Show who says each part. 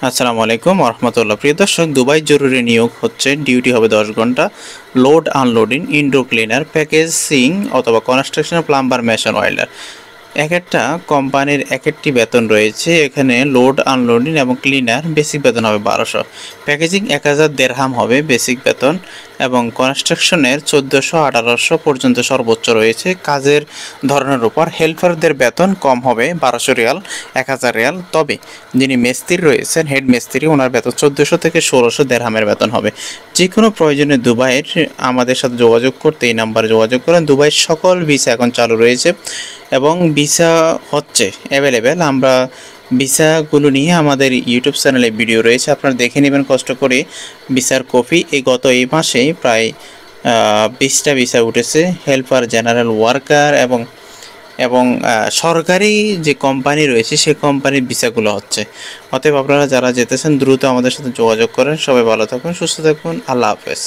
Speaker 1: আসসালামু আলাইকুম রহমতুল্লাহ। প্রিয় দর্শক, দুবাই জরুরি নিয়োগ হচ্ছে। ডিউটি হবে 10 ঘন্টা। Load unloading, indoor cleaner, packaging অথবা কনস্ট্রাকশন, প্লাম্বার, মেশন, ওয়েল্ডার। এক একটা কোম্পানির এক একটি বেতন রয়েছে। এখানে লোড আনলোডিং এবং ক্লিনার বেসিক বেতন হবে 1200, প্যাকেজিং 1000 দেরহাম হবে বেসিক বেতন, এবং কনস্ট্রাকশনের 1400-1800 পর্যন্ত সর্বোচ্চ রয়েছে। কাজের ধরনের উপর হেল্পারদের বেতন কম হবে 1200 রিয়াল, 1000 রিয়াল। তবে যিনি মিস্ত্রি রয়েছেন, হেড মিস্ত্রি, ওনার বেতন 1400 থেকে 1600 দেরহামের বেতন হবে। যে কোনো প্রয়োজনে দুবাইয়ের আমাদের সাথে যোগাযোগ করতে এই নাম্বারে যোগাযোগ করেন। দুবাইয়ের সকল ভিসা এখন চালু রয়েছে এবং ভিসা হচ্ছে অ্যাভেলেবেল। আমরা ভিসাগুলো নিয়ে আমাদের ইউটিউব চ্যানেলে ভিডিও রয়েছে, আপনারা দেখে নেবেন কষ্ট করে। ভিসার কপি এই মাসেই প্রায় 20টা ভিসা উঠেছে, হেল্পার, জেনারেল ওয়ার্কার এবং এবং সরকারি যে কোম্পানি রয়েছে সেই কোম্পানির ভিসাগুলো হচ্ছে। অতএব আপনারা যারা যেতেছেন দ্রুত আমাদের সাথে যোগাযোগ করেন। সবাই ভালো থাকুন, সুস্থ থাকুন। আল্লাহ হাফেজ।